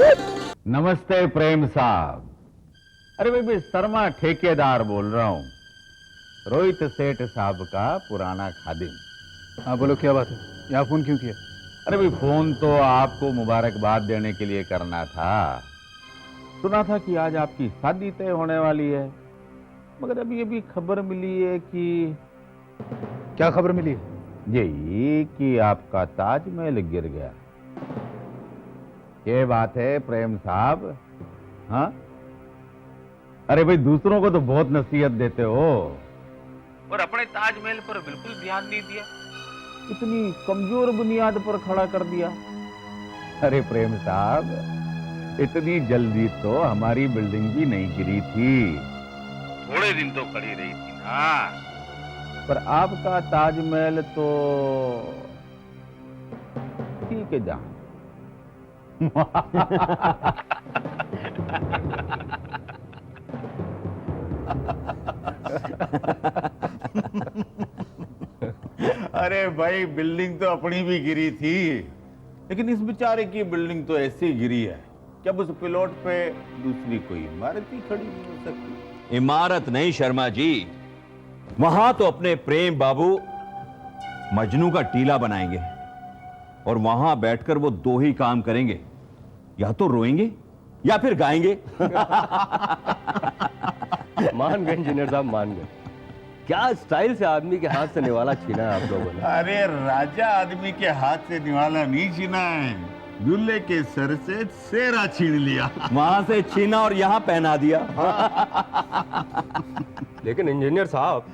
नमस्ते प्रेम साहब। अरे भाई मैं शर्मा ठेकेदार बोल रहा हूँ, रोहित सेठ साहब का पुराना खादिम। हाँ बोलो, क्या बात है? यहाँ फोन क्यों किया? अरे भाई फोन तो आपको मुबारकबाद देने के लिए करना था। सुना था कि आज आपकी शादी तय होने वाली है, मगर अभी अभी खबर मिली है कि... क्या खबर मिली है? यही कि आपका ताजमहल गिर गया। ये बात है प्रेम साहब? हाँ, अरे भाई दूसरों को तो बहुत नसीहत देते हो और अपने ताजमहल पर बिल्कुल ध्यान नहीं दिया, इतनी कमजोर बुनियाद पर खड़ा कर दिया। अरे प्रेम साहब, इतनी जल्दी तो हमारी बिल्डिंग भी नहीं गिरी थी, थोड़े दिन तो खड़ी रही थी ना। पर आपका ताजमहल तो ठीक है जहां। अरे भाई बिल्डिंग तो अपनी भी गिरी थी, लेकिन इस बेचारे की बिल्डिंग तो ऐसी गिरी है कि अब उस प्लॉट पे दूसरी कोई इमारत ही खड़ी नहीं हो सकती। इमारत नहीं शर्मा जी, वहां तो अपने प्रेम बाबू मजनू का टीला बनाएंगे और वहां बैठकर वो दो ही काम करेंगे, या तो रोएंगे या फिर गाएंगे। मान गए इंजीनियर साहब, मान गए। क्या स्टाइल से आदमी के हाथ से निवाला छीना है आप लोगों ने। अरे राजा आदमी के हाथ से निवाला नहीं छीना है, दूल्हे के सर से सेहरा छीन लिया। वहां से छीना और यहां पहना दिया। लेकिन इंजीनियर साहब,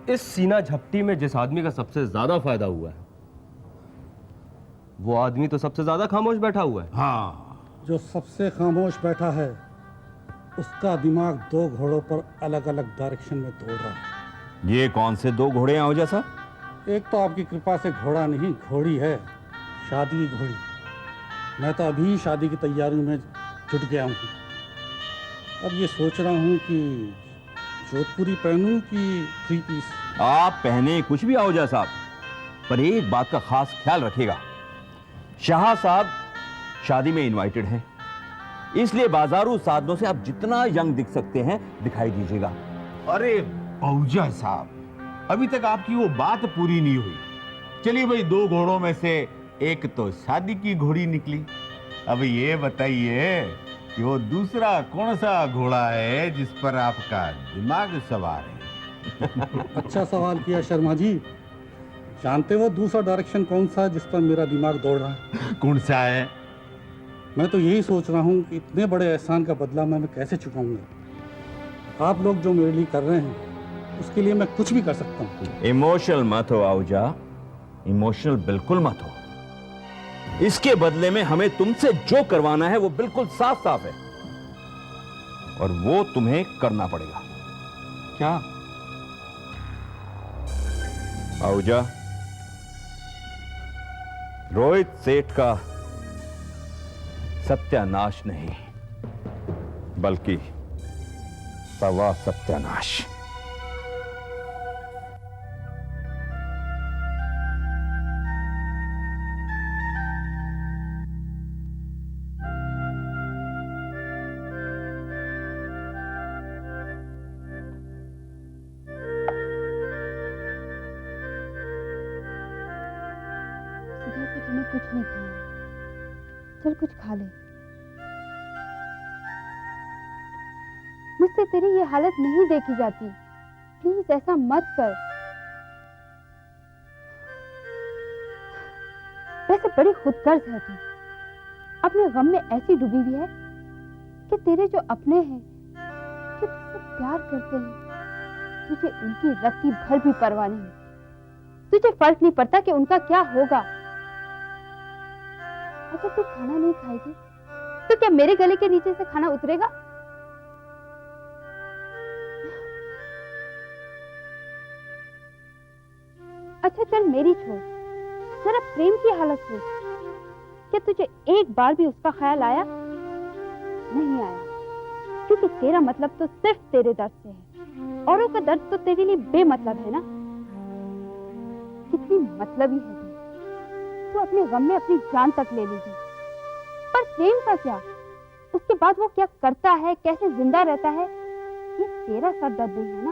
इस सीना झपटी में जिस आदमी का सबसे ज्यादा फायदा हुआ है, वो आदमी तो सबसे ज्यादा खामोश बैठा हुआ है। हाँ, जो सबसे खामोश बैठा है उसका दिमाग दो घोड़ों पर अलग अलग डायरेक्शन में दौड़ रहा है। ये कौन से दो घोड़े हैं हो जैसा? एक तो आपकी कृपा से घोड़ा नहीं घोड़ी है, शादी की घोड़ी। मैं तो अभी शादी की तैयारी में जुट गया हूँ। अब ये सोच रहा हूँ कि जोधपुरी पहनूं कि थ्री पीस। आप पहने कुछ भी आओजा साहब, पर एक बात का खास ख्याल रखिएगा, शाह साहब शादी में इनवाइटेड हैं, इसलिए बाजारू साधनों से आप जितना यंग दिख सकते हैं दिखाई दीजिएगा। अरे पहुजा साहब, अभी तक आपकी वो बात पूरी नहीं हुई। चलिए भाई, दो घोड़ों में से एक तो शादी की घोड़ी निकली, अब ये बताइए कि वो दूसरा कौन सा घोड़ा है जिस पर आपका दिमाग सवार है? अच्छा सवाल किया शर्मा जी। जानते हो दूसरा डायरेक्शन कौन सा है जिस पर मेरा दिमाग दौड़ रहा है? कौन सा है? मैं तो यही सोच रहा हूँ कि इतने बड़े एहसान का बदला मैं कैसे चुकाऊंगा। आप लोग जो मेरे लिए कर रहे हैं उसके लिए मैं कुछ भी कर सकता हूँ। इमोशनल मत हो आऊजा, इमोशनल बिल्कुल मत हो। इसके बदले में हमें तुमसे जो करवाना है वो बिल्कुल साफ साफ है, और वो तुम्हें करना पड़ेगा। क्या? आऊजा, रोहित सेठ का सत्यानाश नहीं, बल्कि सवा सत्यानाश। सुबह से तूने कुछ नहीं खाया, चल कुछ खा ले। मुझसे तेरी ये हालत नहीं देखी जाती, प्लीज ऐसा मत कर। वैसे बड़ी खुदगर्ज है तू, अपने गम में ऐसी डूबी हुई है कि तेरे जो अपने हैं, जो तुझसे प्यार करते हैं, तुझे उनकी रत्ती भर भी परवाह नहीं। तुझे फर्क नहीं पड़ता कि उनका क्या होगा। अगर तू खाना नहीं खाएगी तो क्या मेरे गले के नीचे से खाना उतरेगा? अच्छा चल मेरी छोड़, जरा प्रेम की हालत सोच। क्या तुझे एक बार भी उसका ख्याल आया? नहीं आया, क्योंकि तेरा मतलब तो सिर्फ तेरे दर्द से है, औरों का दर्द तो तेरे लिए बेमतलब है ना। कितनी मतलबी है तू अपने गम में अपनी जान तक ले लीजिए। पर प्रेम का क्या? उसके बाद वो क्या करता है, कैसे जिंदा रहता है, ये तेरा सर दर्द नहीं है ना।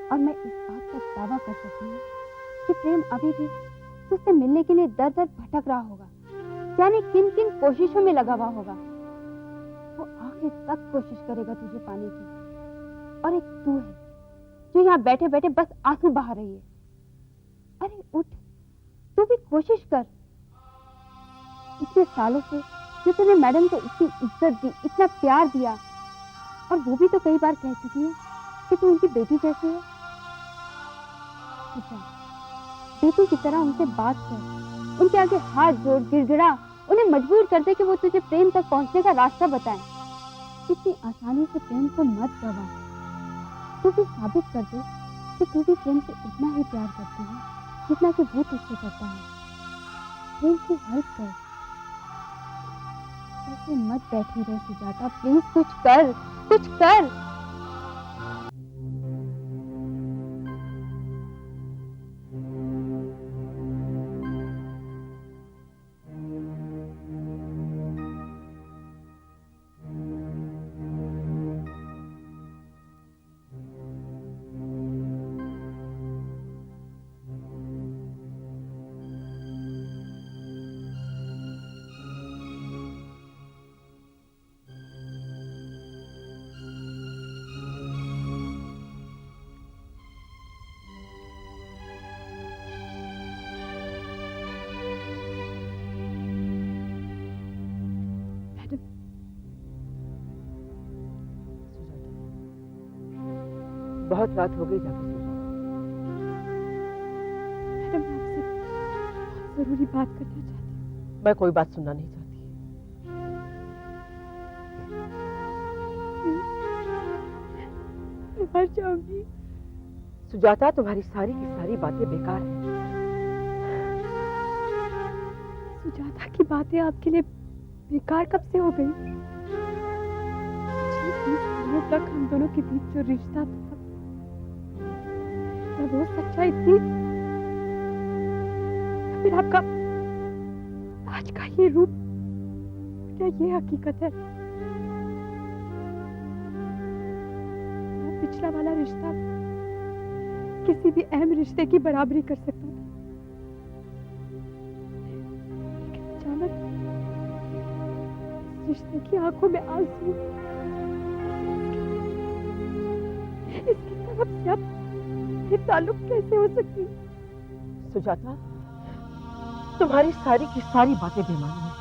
और मैं इस बात का दावा कर सकती हूँ कि प्रेम अभी भी तुझसे मिलने के लिए दर दर भटक रहा होगा, जाने किन किन कोशिशों में लगा हुआ होगा। वो आखिर तक कोशिश करेगा तुझे पाने की। और एक तू है जो यहाँ बैठे बैठे बस आंसू बहा रही है। अरे उठ, तू भी कोशिश कर। इतने सालों से जो तूने मैडम को इतनी इज्जत दी, इतना प्यार दिया, और वो भी तो कई बार कह चुकी है कि तू उनकी बेटी जैसी है। जा, बेटी की तरह उनसे बात कर, उनके आगे हाथ जोड़, गिड़गिड़ा, उन्हें मजबूर कर दे कि वो तुझे प्रेम तक पहुंचने का रास्ता बताएं। इतनी आसानी से प्रेम को मत गवा। तू भी साबित कर दे कि तू भी प्रेम से उतना ही प्यार करती है जितना कि वो तुझसे करता है। प्रेम की हेल्प कर। ऐसे मत बैठी रह सुजाता, प्लीज कुछ कर, कुछ कर। बहुत रात हो गई, जाके सो जाओ। मैडम, मैं आपसे बहुत जरूरी बात करना चाहती हूँ। मैं कोई बात सुनना नहीं चाहती। मैं मर जाऊंगी। सुजाता, तुम्हारी सारी की सारी बातें बेकार हैं। सुजाता की बातें आपके लिए बेकार कब से हो गई? पिछले 30 सालों तक हम दोनों के बीच जो रिश्ता था, क्या वो सच्चाई थी? या फिर आपका आज का ये रूप, क्या ये हकीकत है? पिछला वाला रिश्ता किसी भी अहम रिश्ते की बराबरी कर सकता था, लेकिन अचानक इस रिश्ते की आंखों में आंसू, इसकी तरफ से अब ये ताल्लुक कैसे हो सकती है? सुजाता, तुम्हारी सारी की सारी बातें बेमानी हैं।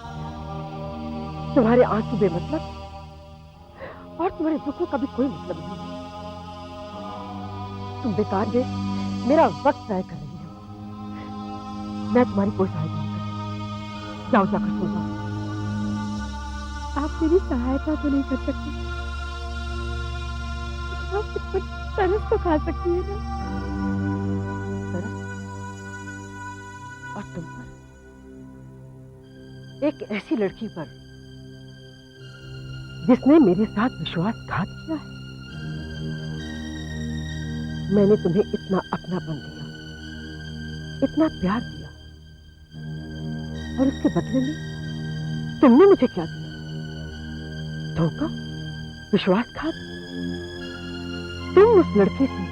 तुम्हारे आंसू बेमतलब और तुम्हारे दुखों का भी कोई मतलब नहीं है। तुम बेकार में मेरा वक्त तय कर रही हो। मैं तुम्हारी कोई सहायता नहीं करती। जाओ, जाकर सो जाओ। आप मेरी सहायता तो नहीं कर सकते, लेकिन आप मुझ पर तरस तो खा सकती है ना? तरस? और तुम पर? एक ऐसी लड़की पर जिसने मेरे साथ विश्वासघात किया है। मैंने तुम्हें इतना अपनापन दिया, इतना प्यार दिया, और उसके बदले में तुमने मुझे क्या दिया? धोखा, विश्वासघात। तुम उस लड़के से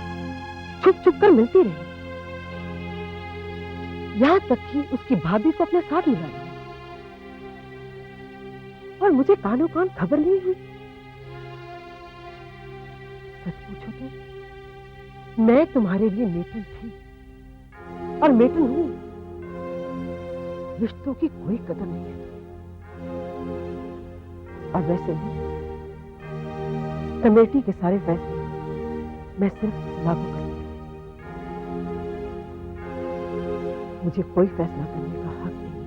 छुप छुप कर मिलती रही, यहां तक कि उसकी भाभी को अपने साथ मिला लिया, और मुझे कानों कान खबर नहीं हुई। सच पूछो तो मैं तुम्हारे लिए मेटल थी और मेटल हूं। रिश्तों की कोई कदर नहीं है। और वैसे भी कमेटी के सारे फैसले मैं सिर्फ लागू करती हूं। मुझे कोई फैसला करने का हक नहीं है।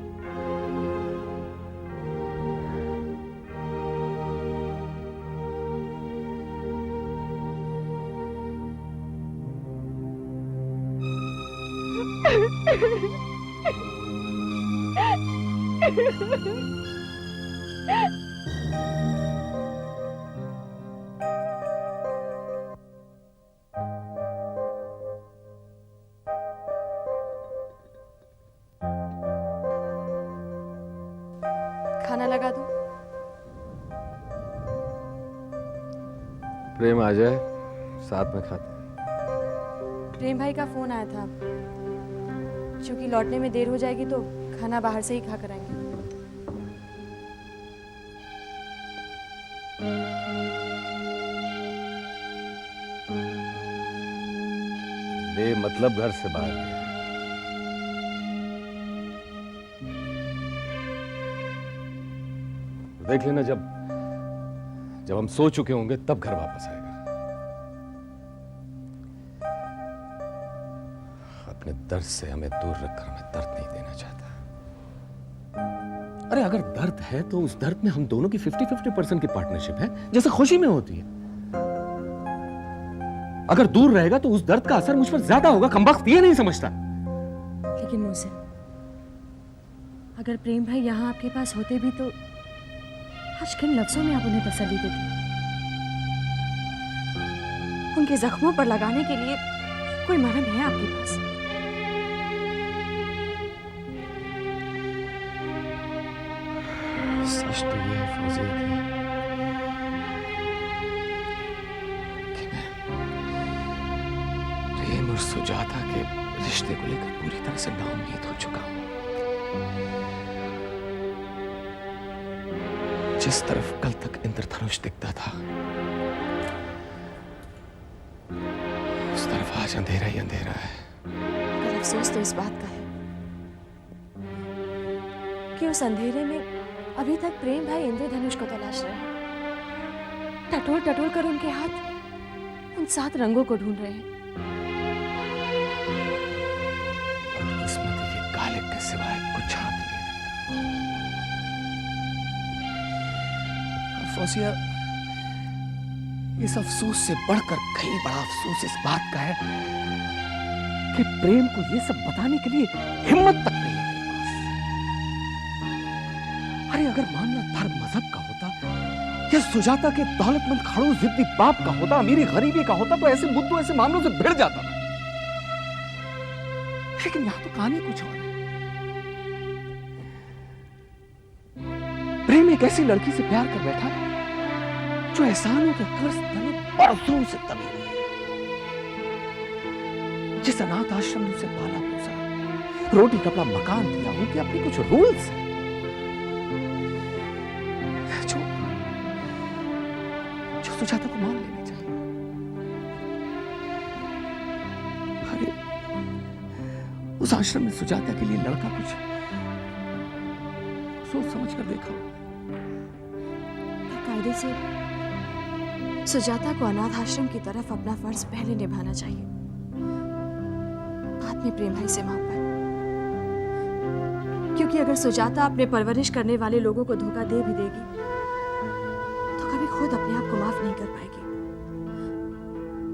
खाना लगा दूं? प्रेम आ जाए, साथ में खाते हैं। प्रेम भाई का फोन आया था, क्योंकि लौटने में देर हो जाएगी तो खाना बाहर से ही खा कर आएंगे। बेमतलब घर से बाहर गया। देख लेना, जब हम सो चुके होंगे तब घर वापस आएगा। अपने दर्द से हमें दूर रखकर हमें दर्द नहीं देना चाहता। अरे अगर दर्द है तो उस दर्द में हम दोनों की 50-50% की पार्टनरशिप है, जैसे खुशी में होती है। अगर दूर रहेगा तो उस दर्द का असर मुझ पर ज्यादा होगा। कमबख्त ये नहीं समझता। लेकिन मुझसे अगर प्रेम भाई यहाँ आपके पास होते भी तो आज किन लफ्जों में आप उन्हें तसल्ली देते? उनके जख्मों पर लगाने के लिए कोई मरहम है आपके पास? सच तो ये है फौजिया कि मैं प्रेम और सुजाता के रिश्ते को लेकर पूरी तरह से नाउम्मीद हो चुका हूं। जिस तरफ कल तक इंद्रधनुष दिखता था, उस तरफ आज अंधेरा ही अंधेरा है। पर अफसोस तो इस बात का है कि उस अंधेरे में अभी तक प्रेम भाई इंद्रधनुष को तलाश रहे हैं। टटोल टटोल कर उनके हाथ उन 7 रंगों को ढूंढ रहे हैं। बदकिस्मती के काले के सिवाय कुछ हाथ नहीं रहता। फौजिया, इस अफसोस से बढ़कर कहीं बड़ा अफसोस इस बात का है कि प्रेम को ये सब बताने के लिए हिम्मत तक नहीं है मेरे पास। अरे अगर मामला धर्म मजहब का होता या सुजाता के दौलतमंद खड़ूस जिद्दी बाप का होता, अमीरी गरीबी का होता, तो ऐसे मुद्दों ऐसे मामलों से भिड़ जाता था। लेकिन यहां तो कहानी कुछ और है। प्रेम एक ऐसी लड़की से प्यार कर बैठा जो एहसानों के कर्ज तले बरसों से दबी हुई है। जिस अनाथ आश्रम ने उसे पाला पोसा, रोटी कपड़ा मकान दिया, उनके अपने कुछ रूल्स हैं जो सुजाता को मान लेने चाहिए। अरे उस आश्रम में सुजाता के लिए लड़का कुछ सोच समझ कर देखा। कायदे से सुजाता को अनाथ आश्रम की तरफ अपना फर्ज पहले निभाना चाहिए, बाद में प्रेम भाई से मांग पाए। क्योंकि अगर सुजाता अपने परवरिश करने वाले लोगों को धोखा दे भी देगी तो कभी खुद अपने आप को माफ नहीं कर पाएगी,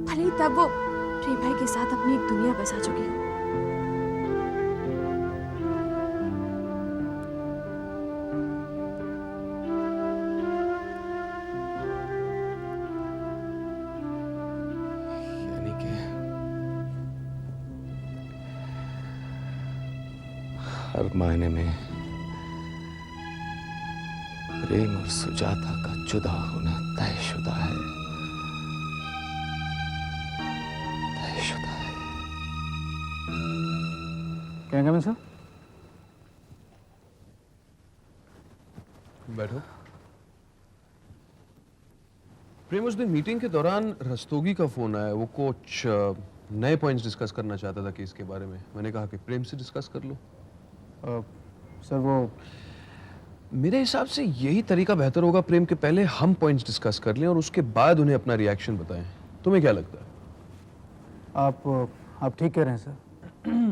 भले ही तब वो प्रेम भाई के साथ अपनी एक दुनिया बसा चुकी हो। हर मायने में प्रेम और सुजाता का जुदा होना तयशुदा है, तयशुदा है। क्या कहें सर? बैठो। प्रेम, उस दिन मीटिंग के दौरान रस्तोगी का फोन आया। वो कुछ नए पॉइंट्स डिस्कस करना चाहता था केस के बारे में। मैंने कहा कि प्रेम से डिस्कस कर लो। सर वो मेरे हिसाब से यही तरीका बेहतर होगा प्रेम, के पहले हम पॉइंट्स डिस्कस कर लें और उसके बाद उन्हें अपना रिएक्शन बताएं। तुम्हें क्या लगता है? आप ठीक कह रहे हैं सर।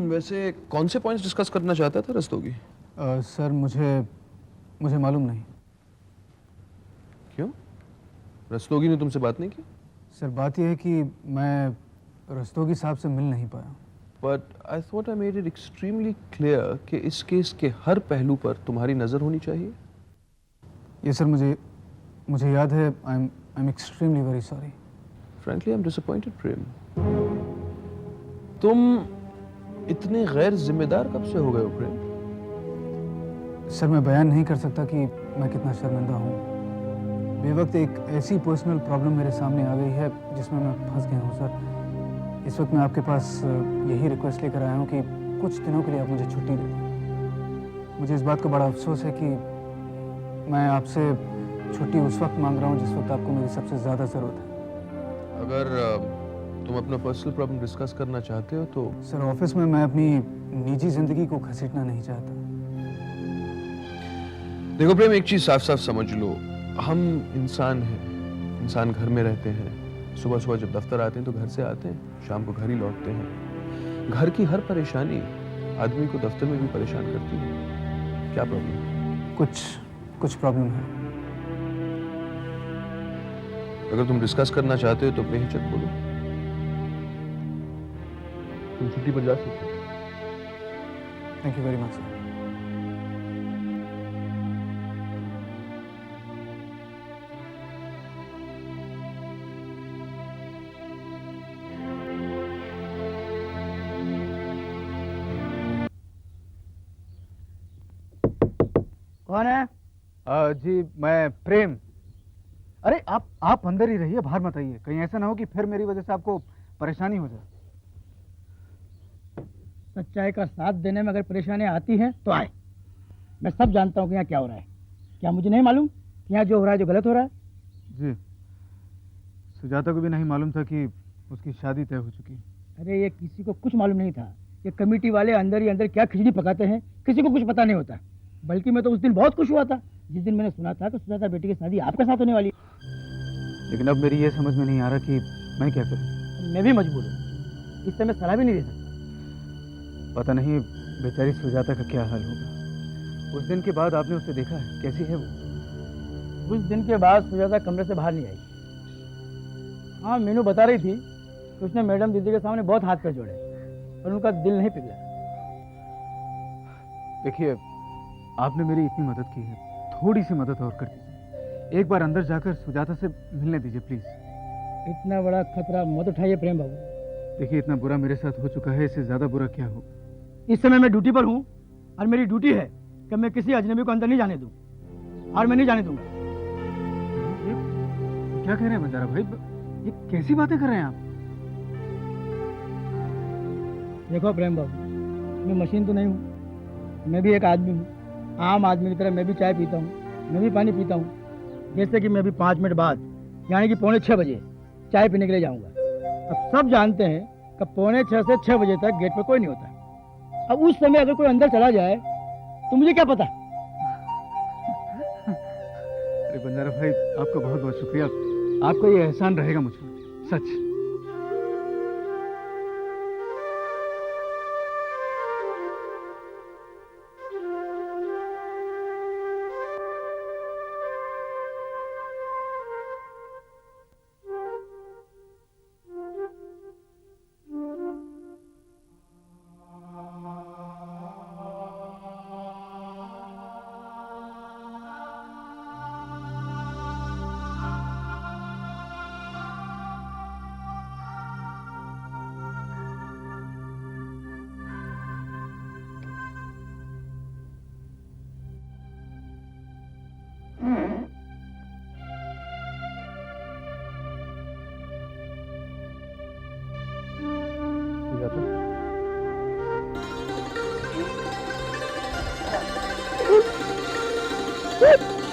वैसे कौन से पॉइंट्स डिस्कस करना चाहता था रस्तोगी? सर मुझे मालूम नहीं। क्यों? रस्तोगी ने तुमसे बात नहीं की? सर बात यह है कि मैं रस्तोगी साहब से मिल नहीं पाया। But I thought I made it extremely clear कि इस केस के हर पहलू पर तुम्हारी नजर होनी चाहिए। ये सर मुझे याद है। I'm extremely very sorry. Frankly, I'm disappointed, प्रेम। तुम इतने गैर जिम्मेदार कब से हो गए हो प्रेम? सर मैं बयान नहीं कर सकता कि मैं कितना शर्मिंदा हूँ। बेवक्त एक ऐसी पर्सनल प्रॉब्लम मेरे सामने आ गई है जिसमें मैं फंस गया हूँ सर। इस वक्त मैं आपके पास यही रिक्वेस्ट लेकर आया हूँ कि कुछ दिनों के लिए आप मुझे छुट्टी दे दें। मुझे इस बात का बड़ा अफसोस है कि मैं आपसे छुट्टी उस वक्त मांग रहा हूँ जिस वक्त आपको मेरी सबसे ज़्यादा ज़रूरत है। अगर तुम अपना पर्सनल प्रॉब्लम डिस्कस करना चाहते हो तो सर, ऑफिस में मैं अपनी निजी ज़िंदगी को घसीटना नहीं चाहता। देखो प्रेम, एक चीज साफ साफ समझ लो, हम इंसान हैं, इंसान घर में रहते हैं। सुबह सुबह जब दफ्तर आते हैं तो घर से आते हैं, शाम को घर ही लौटते हैं। घर की हर परेशानी आदमी को दफ्तर में भी परेशान करती है। क्या प्रॉब्लम है? कुछ प्रॉब्लम है। अगर तुम डिस्कस करना चाहते हो तो बेहिचक बोलो, तुम छुट्टी पर जा सकते हो। Thank you very much sir. कौन है? जी मैं प्रेम। अरे आप अंदर ही रहिए, बाहर मत आइए। कहीं ऐसा ना हो कि फिर मेरी वजह से आपको परेशानी हो जाए। सच्चाई का साथ देने में अगर परेशानियां आती हैं तो आए। मैं सब जानता हूँ कि यहाँ क्या हो रहा है। क्या मुझे नहीं मालूम कि यहाँ जो हो रहा है जो गलत हो रहा है? जी, सुजाता को भी नहीं मालूम था कि उसकी शादी तय हो चुकी है। अरे ये किसी को कुछ मालूम नहीं था। ये कमेटी वाले अंदर ही अंदर क्या खिचड़ी पकाते हैं, किसी को कुछ पता नहीं होता। बल्कि मैं तो उस दिन बहुत खुश हुआ था जिस दिन मैंने सुना था कि सुजाता बेटी की शादी आपके साथ होने वाली है। लेकिन अब मेरी ये समझ में नहीं आ रहा कि मैं क्या करूं। मैं भी मजबूर हूँ, इस समय सलाह भी नहीं दे सकता। पता नहीं बेचारी सुजाता का क्या हाल होगा। उस दिन के बाद आपने उसे देखा है, कैसी है वो? उस दिन के बाद सुजाता कमरे से बाहर नहीं आई। हाँ, मीनू बता रही थी कि उसने मैडम दीदी के सामने बहुत हाथ पैर जोड़े और उनका दिल नहीं पिघला। देखिए, आपने मेरी इतनी मदद की है, थोड़ी सी मदद और कर दीजिए। एक बार अंदर जाकर सुजाता से मिलने दीजिए प्लीज। इतना बड़ा खतरा मत उठाइए प्रेम बाबू। देखिए, इतना बुरा मेरे साथ हो चुका है, इससे ज्यादा बुरा क्या हो। इस समय मैं ड्यूटी पर हूँ और मेरी ड्यूटी है कि मैं किसी अजनबी को अंदर नहीं जाने दूँ, और मैं नहीं जाने दूंगा। क्या कह रहे हैं बंजारा भाई? ये कैसी बातें कर रहे हैं आप? देखो प्रेम बाबू, मैं मशीन तो नहीं हूँ, मैं भी एक आदमी हूँ। आम आदमी की तरह मैं भी चाय पीता हूँ, मैं भी पानी पीता हूँ। जैसे कि मैं भी 5 मिनट बाद यानी कि 5:45 बजे चाय पीने के लिए जाऊँगा। अब सब जानते हैं कि 5:45 से 6 बजे तक गेट पर कोई नहीं होता। अब उस समय अगर कोई अंदर चला जाए तो मुझे क्या पता। अरे बंजारा भाई, आपका बहुत बहुत शुक्रिया। आपका ये एहसान रहेगा मुझ पर, सच। Whoop!